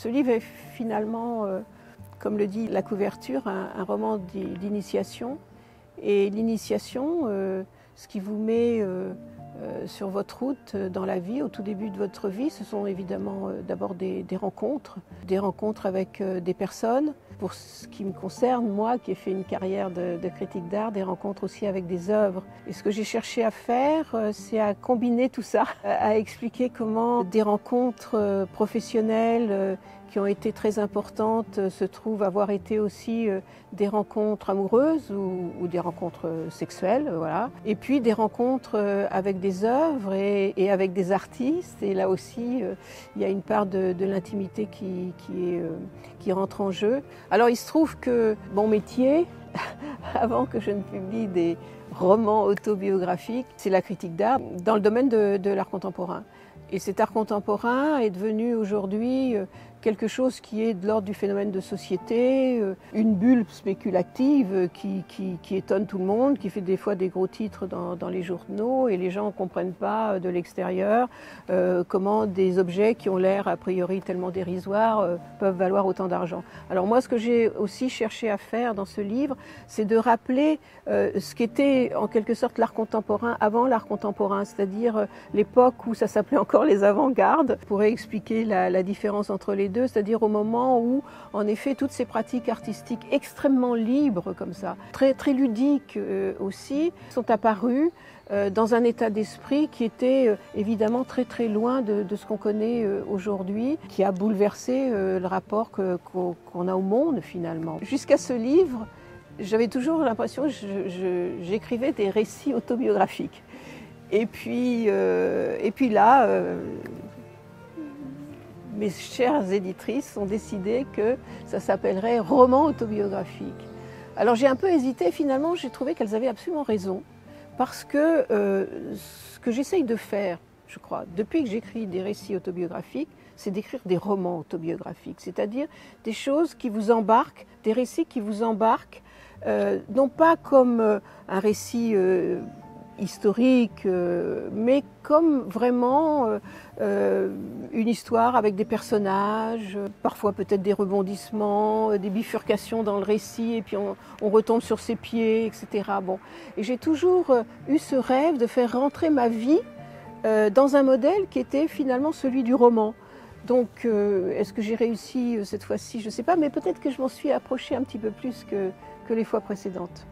Ce livre est finalement, comme le dit la couverture, un roman d'initiation. Et l'initiation, ce qui vous met sur votre route dans la vie, au tout début de votre vie, ce sont évidemment d'abord des rencontres avec des personnes. Pour ce qui me concerne, moi qui ai fait une carrière de critique d'art, des rencontres aussi avec des œuvres. Et ce que j'ai cherché à faire, c'est à combiner tout ça, à expliquer comment des rencontres professionnelles qui ont été très importantes se trouvent avoir été aussi des rencontres amoureuses ou des rencontres sexuelles, voilà. Et puis des rencontres avec des œuvres et avec des artistes. Et là aussi, il y a une part de l'intimité qui rentre en jeu. Alors il se trouve que mon métier, avant que je ne publie des romans autobiographiques, c'est la critique d'art dans le domaine de l'art contemporain. Et cet art contemporain est devenu aujourd'hui quelque chose qui est de l'ordre du phénomène de société, une bulle spéculative qui étonne tout le monde, qui fait des fois des gros titres dans les journaux et les gens ne comprennent pas de l'extérieur comment des objets qui ont l'air a priori tellement dérisoires peuvent valoir autant d'argent. Alors moi, ce que j'ai aussi cherché à faire dans ce livre, c'est de rappeler ce qu'était en quelque sorte l'art contemporain avant l'art contemporain, c'est-à-dire l'époque où ça s'appelait encore les avant-gardes. Je pourrais expliquer la différence entre les deux, c'est-à-dire au moment où, en effet, toutes ces pratiques artistiques extrêmement libres comme ça, très ludiques aussi, sont apparues dans un état d'esprit qui était évidemment très loin de ce qu'on connaît aujourd'hui, qui a bouleversé le rapport qu'on a au monde finalement. Jusqu'à ce livre, j'avais toujours l'impression que j'écrivais des récits autobiographiques. Et puis là, mes chères éditrices ont décidé que ça s'appellerait roman autobiographique. Alors j'ai un peu hésité, finalement j'ai trouvé qu'elles avaient absolument raison, parce que ce que j'essaye de faire, je crois, depuis que j'écris des récits autobiographiques, c'est d'écrire des romans autobiographiques, c'est-à-dire des choses qui vous embarquent, des récits qui vous embarquent, non pas comme un récit historique, mais comme vraiment une histoire avec des personnages, parfois peut-être des rebondissements, des bifurcations dans le récit, et puis on retombe sur ses pieds, etc. Bon. Et j'ai toujours eu ce rêve de faire rentrer ma vie dans un modèle qui était finalement celui du roman. Donc, est-ce que j'ai réussi cette fois-ci? Je ne sais pas, mais peut-être que je m'en suis approchée un petit peu plus que les fois précédentes.